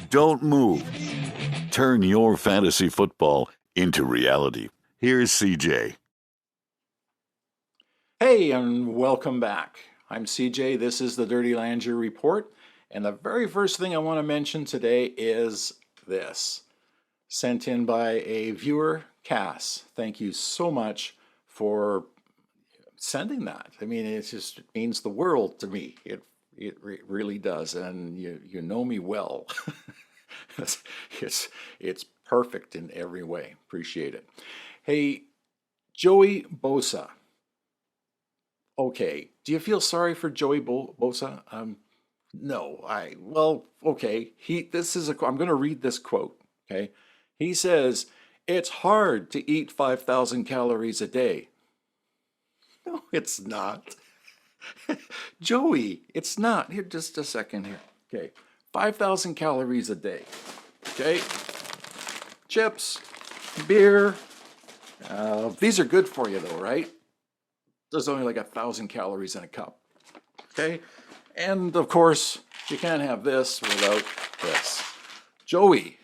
Don't move. Turn your fantasy football into reality. Here's CJ. Hey, and welcome back. I'm CJ. This is the Dirty Langer Report. And the very first thing I want to mention today is this. Sent in by a viewer, Cass. Thank you so much for sending that. I mean, it just means the world to me. It really does. And you know me well. It's perfect in every way. Appreciate it. Hey, Joey Bosa. Okay, do you feel sorry for Joey Bosa? No, okay. I'm going to read this quote, okay? He says, "It's hard to eat 5,000 calories a day." No, it's not. Joey, it's not. Here, just a second here. Okay, 5,000 calories a day, okay? Chips, beer, these are good for you though, right? There's only like 1,000 calories in a cup, okay? And of course, you can't have this without this. Joey,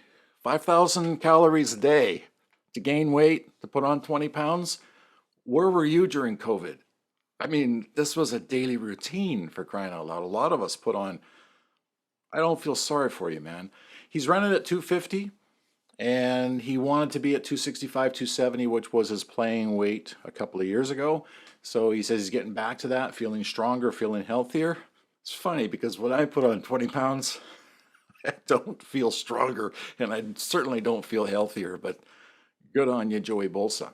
5,000 calories a day to gain weight, to put on 20 pounds. Where were you during COVID? I mean, this was a daily routine, for crying out loud. A lot of us put on. I don't feel sorry for you, man. He's running at 250, and he wanted to be at 265, 270, which was his playing weight a couple of years ago. So he says he's getting back to that, feeling stronger, feeling healthier. It's funny because when I put on 20 pounds, I don't feel stronger, and I certainly don't feel healthier, but good on you, Joey Bosa.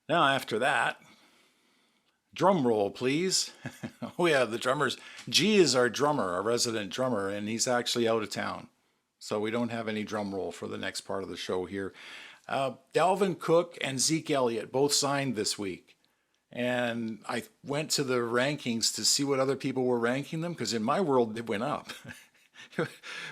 Now after that, drum roll, please. Oh yeah, the drummers. G is our drummer, our resident drummer, and he's actually out of town. So we don't have any drum roll for the next part of the show here. Dalvin Cook and Zeke Elliott both signed this week. And I went to the rankings to see what other people were ranking them, because in my world, it went up.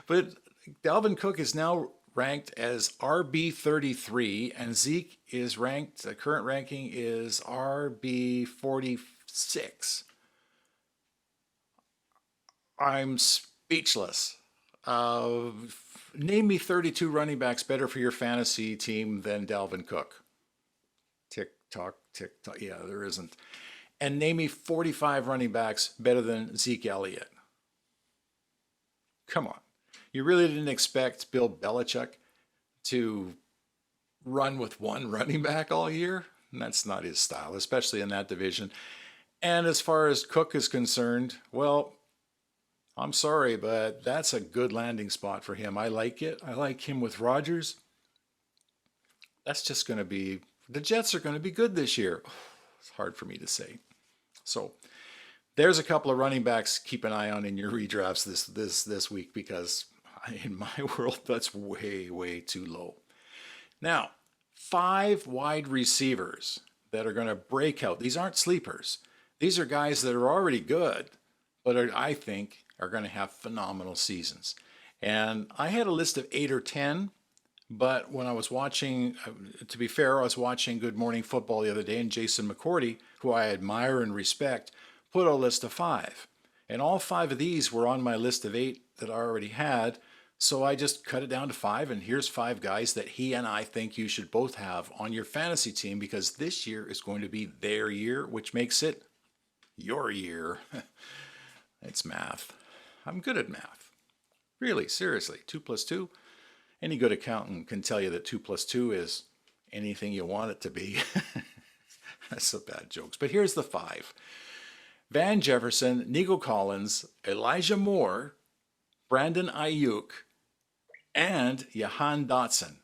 But Dalvin Cook is now ranked as RB33, and Zeke is ranked, the current ranking is RB46. I'm speechless. Name me 32 running backs better for your fantasy team than Dalvin Cook. Tick tock, yeah, there isn't. And name me 45 running backs better than Zeke Elliott. Come on. You really didn't expect Bill Belichick to run with one running back all year? And that's not his style, especially in that division. And as far as Cook is concerned, well, I'm sorry, but that's a good landing spot for him. I like it. I like him with Rodgers. That's just going to be, the Jets are going to be good this year. It's hard for me to say. So there's a couple of running backs keep an eye on in your redrafts this week, because in my world, that's way too low. Now, 5 wide receivers that are going to break out. These aren't sleepers. These are guys that are already good, but I think are going to have phenomenal seasons. And I had a list of 8 or 10, but when I was watching, to be fair, I was watching Good Morning Football the other day, and Jason McCourty, who I admire and respect, put a list of 5. And all 5 of these were on my list of 8 that I already had. So I just cut it down to 5, and here's 5 guys that he and I think you should both have on your fantasy team, because this year is going to be their year, which makes it your year. It's math. I'm good at math. Really, seriously. 2 plus 2. Any good accountant can tell you that 2 plus 2 is anything you want it to be. That's some bad jokes. But here's the 5. Van Jefferson, Nico Collins, Elijah Moore, Brandon Ayuk, and Jahan Dotson.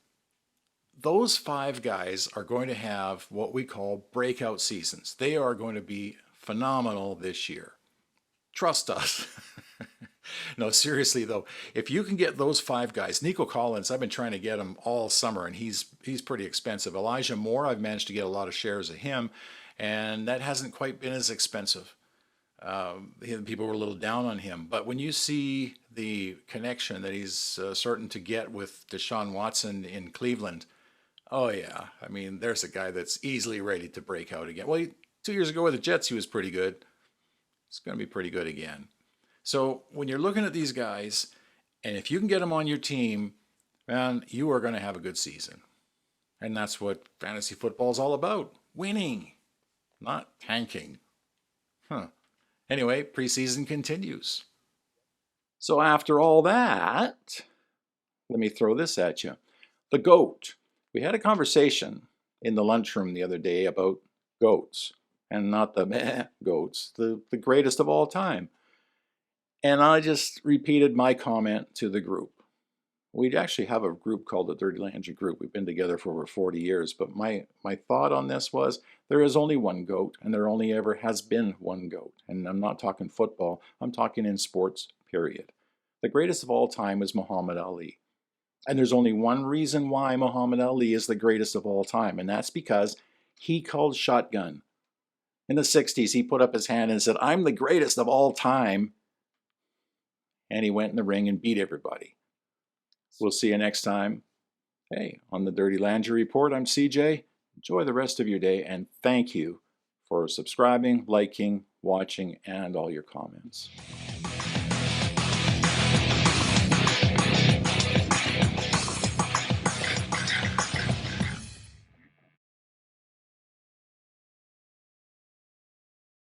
Those 5 guys are going to have what we call breakout seasons. They are going to be phenomenal this year. Trust us. No, seriously though, if you can get those 5 guys, Nico Collins, I've been trying to get him all summer, and he's pretty expensive. Elijah Moore, I've managed to get a lot of shares of him, and that hasn't quite been as expensive. People were a little down on him, but when you see the connection that he's starting to get with Deshaun Watson in Cleveland, oh yeah, I mean, there's a guy that's easily ready to break out again. Well, 2 years ago with the Jets, he was pretty good. It's going to be pretty good again. So when you're looking at these guys, and if you can get them on your team, man, you are going to have a good season. And that's what fantasy football is all about. Winning, not tanking. Anyway, preseason continues. So after all that, let me throw this at you. The GOAT. We had a conversation in the lunchroom the other day about GOATs. And not the meh GOATs, the greatest of all time. And I just repeated my comment to the group. We actually have a group called the Dirty Landry Group. We've been together for over 40 years. But my thought on this was there is only one GOAT, and there only ever has been one GOAT. And I'm not talking football. I'm talking in sports, period. The greatest of all time is Muhammad Ali. And there's only one reason why Muhammad Ali is the greatest of all time, and that's because he called shotgun. In the 60s, he put up his hand and said, "I'm the greatest of all time." And he went in the ring and beat everybody. We'll see you next time. Hey, on the Dirty Landry Report, I'm CJ. Enjoy the rest of your day, and thank you for subscribing, liking, watching, and all your comments.